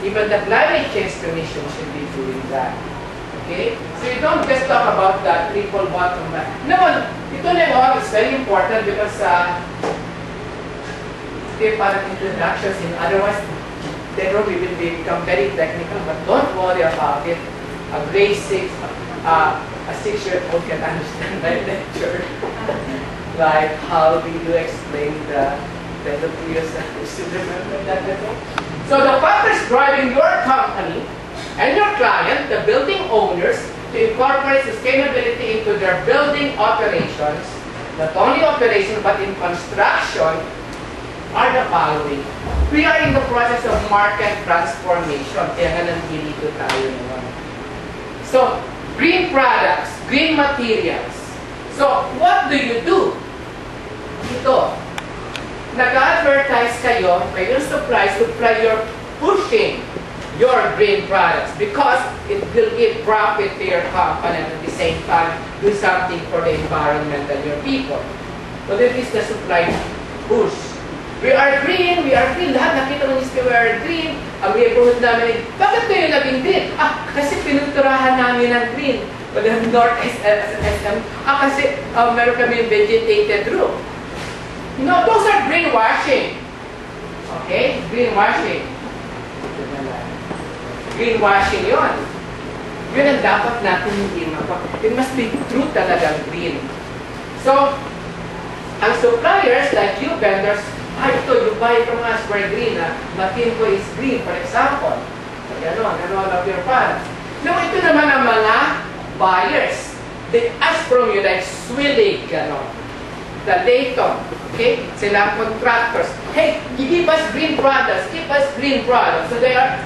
Even the Climate Change Commission should be doing that. Okay? So you don't just talk about that triple bottom line. No, ito na is very important because parang introductions in otherwise then we will become very technical, but don't worry about it. A grade 6, a 6-year-old can understand my lecture. Like how do you explain the previous should remember that before? So the factors driving your company and your client, the building owners, to incorporate sustainability into their building operations, not only operation but in construction, are the following. We are in the process of market transformation. Kaya nga nandito tayo naman. So, green products, green materials. So, what do you do? Ito. Nag-advertise kayo, yung supply, you're pushing your green products because it will give profit to your company and at the same time do something for the environment and your people. So, this is the supply push. We are green, lahat nakita mo we are green. Ang neighborhood namin, bakit kayo naging green? Kasi pinuturahan namin ng green. But North SM, kasi meron kami vegetated roof. You know, those are greenwashing. Okay? Greenwashing. Greenwashing yun. Yun ang dapat natin hindi mapa. It must be true talagang green. So, ang suppliers like you vendors, ito, you buy from us, we're green, Matin ko is green, for example. Ganon of your products. Now, ito naman ang mga buyers. They ask from you like Swillig, the Layton, okay? Sila contractors. Hey, give us green products, give us green products. So they are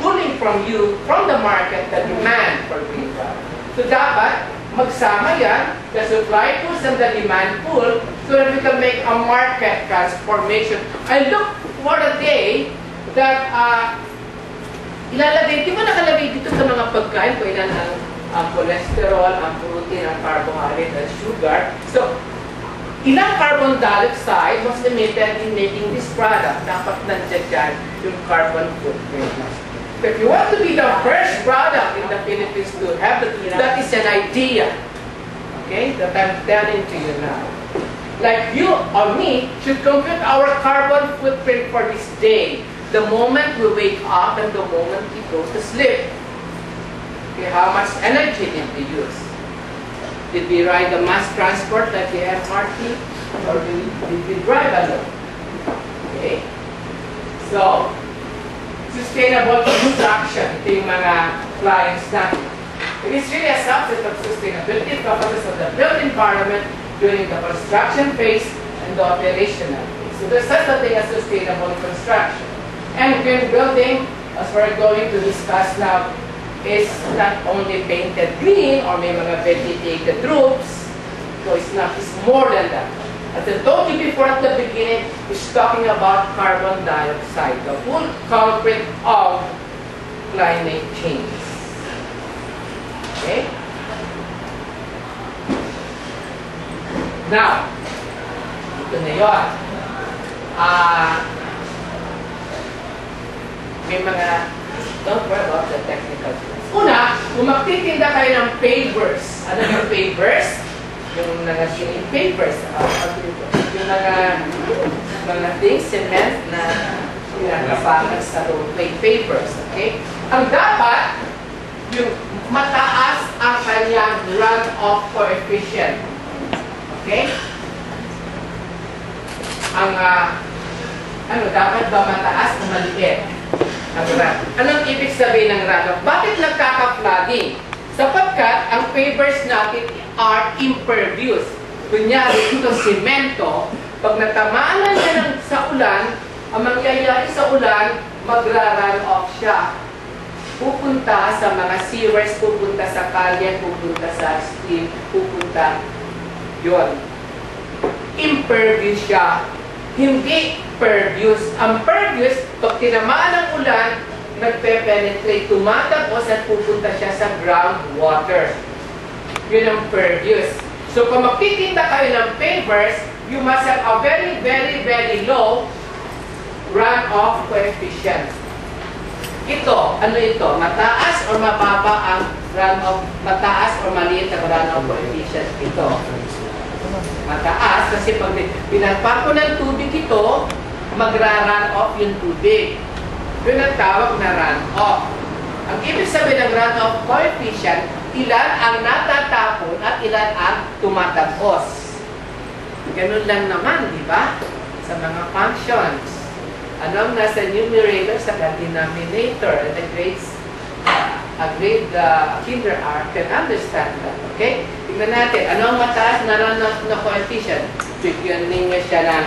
pulling from you, from the market, the demand for green products. So dapat, magsama yan, the supply pools and the demand pool, so that we can make a market transformation. I look for a day that ilalagay, di ba nakalagay dito sa mga pagkain ko, ilan ang cholesterol, ang protein, ang carbohydrate, and sugar. So, ilang carbon dioxide was emitted in making this product. Dapat nandiyan dyan yung carbon footprint. So if you want to be the first product in the Philippines to have that is an idea, okay, that I'm telling to you now. Like you or me should compute our carbon footprint for this day, the moment we wake up and the moment we go to sleep. Okay, how much energy did we use? Did we ride the mass transport like the MRT, or did we drive alone? Okay, so sustainable construction, ito yung mga clients natin. It is really a subset of sustainability focuses on the built environment during the construction phase and the operational phase. So there's such a thing as sustainable construction. And green building, as we're going to discuss now, is not only painted green or may mga vegetated roofs. So it's more than that. As I told you before at the beginning, is talking about carbon dioxide, the full culprit of climate change. Okay? Now, ito na yun. May mga, don't worry about the technical things. Una, kung magtitinda kayo ng pavers. Ano yung pavers? Yung naging papers, yung mga things, cement na pinagapakan sa roadway papers, okay? Ang dapat, yung mataas ang kanyang runoff coefficient, okay? Ang, dapat ba mataas o maliit? Ang runoff. Anong ibig sabihin ng runoff? Bakit nagkaka-flooding? Sapagkat ang pavers natin are impervious. Kunyari, ito semento, pag natamaan na niya sa ulan, ang mangyayari sa ulan, magra-run off siya. Pupunta sa mga sewers, pupunta sa kalye, pupunta sa stream, pupunta yun. Impervious siya. Hindi pervious. Ang pervious, pag tinamaan ng ulan, nagpe-penetrate, tumatagos at pupunta siya sa groundwater. Yun ang pervious. So kung magtitinda kayo ng pavers, you must have a very, very, very low runoff coefficient. Ito, ano ito? Mataas o mababa ang runoff? Mataas o maliit ang runoff coefficient? Ito. Mataas kasi pag pinagpar ko ng tubig ito, magra-run off yung tubig. Yun ang tawag na run off. Ang ibig sabihin ng run off coefficient, ilan ang natatapon at ilan ang tumatagos. Ganun lang naman, di ba? Sa mga functions. Ano ang nasa numerator sa denominator? And a grade kinder R can understand that. Okay? Tingnan natin. Ano ang mataas na runoff na coefficient? Bigyan ninyo siya ng,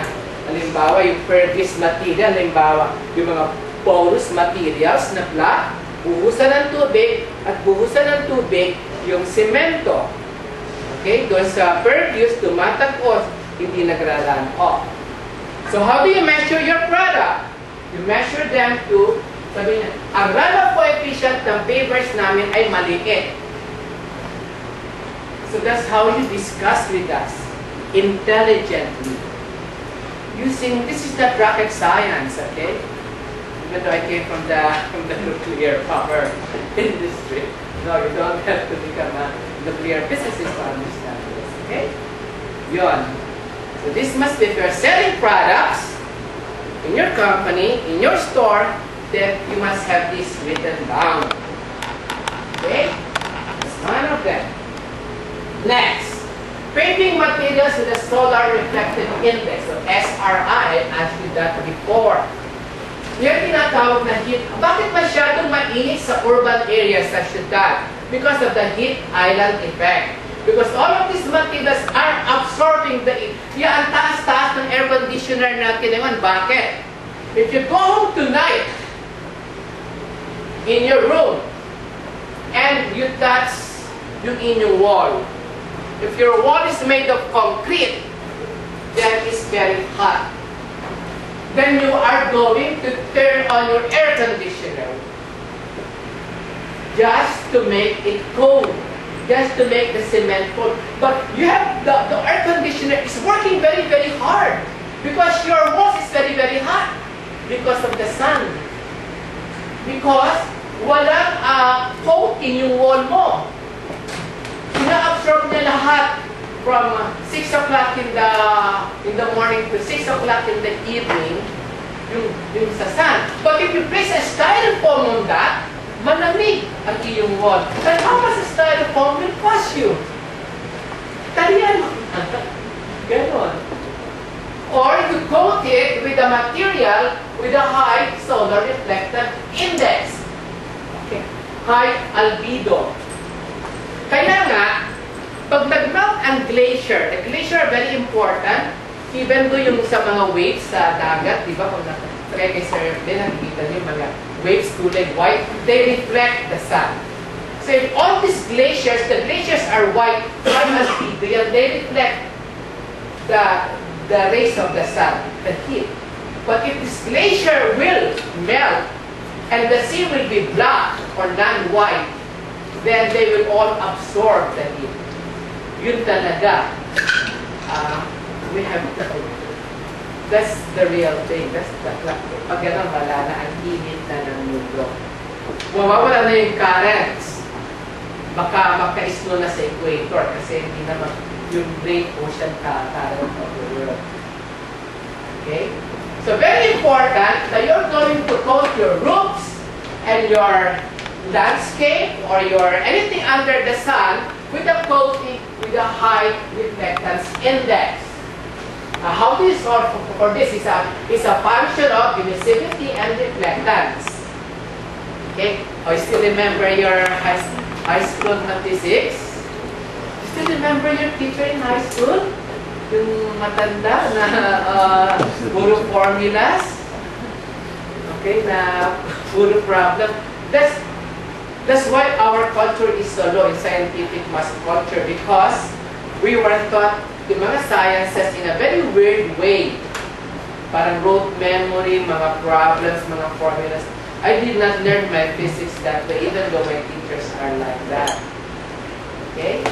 halimbawa, yung pervious material, halimbawa, yung mga porous materials na flat, buhusan ng tubig, at buhusan ng tubig yung semento. Okay? Doon sa pervious, tumatagos, hindi nagra-run off. So how do you measure your product? You measure them to, sabi niya, ang runoff coefficient ng papers namin ay maliit. So that's how you discuss with us, intelligently. Using, this is not rocket science, okay? Even though I came from the nuclear power industry. No, you don't have to become a nuclear physicist to understand this, okay? Yon. So this must be, if you're selling products in your company, in your store, then you must have this written down. Okay? That's one of them. Next, paving materials with a solar reflective index, so SRI, as we done before. Yan tinatawag na heat. Bakit masyadong mainit sa urban areas sa syudad? Because of the heat island effect. Because all of these materials are absorbing the heat. Yan ang taas-taas ng air conditioner natin naman. Bakit? If you go home tonight, in your room, and you touch yung inyong wall, if your wall is made of concrete, then it's very hot. Then you are going to turn on your air conditioner just to make it cold. Just to make the cement cold. But you have the air conditioner is working very, very hard because your wall is very, very hot because of the sun. Because walang coating yung wall mo. Ina-absorb niya lahat from 6 o'clock in the morning to 6 o'clock in the evening yung sa sun. But if you place a styrofoam on that, malamig ang iyong wall. And how much styrofoam will cost you? Talian mo. Ganon. Or you coat it with a material with a high solar reflective index. Okay. High albedo. Kaya nga, pag nag-melt ang glacier, the glacier very important, even though yung sa mga waves sa dagat, di ba, pag nakasakay kay Sir Erwin, nakikita niyo yung mga waves kulay white, they reflect the sun. So if all these glaciers, the glaciers are white, they reflect the rays of the sun, the heat. But if this glacier will melt, and the sea will be black or non-white, then they will all absorb the heat. Yun talaga. We have to, that's the real thing. That's the clock. Pag gano'n, wala na ang init na ng mundo. Mawawala na yung currents. Baka maka-islo na sa equator kasi hindi naman yung great ocean current of the world. Okay? So very important that you're going to coat your roofs and your landscape or your anything under the sun with a coating with a high reflectance index. How this for this is a function of emissivity and reflectance. Okay? I still remember your high school physics. You still remember your teacher in high school? Yung matanda na puro formulas. Okay, na puro problem. That's why our culture is so low in scientific math culture, because we were taught the mga sciences in a very weird way. Parang rote memory, mga problems, mga formulas. I did not learn my physics that way, even though my teachers are like that. Okay?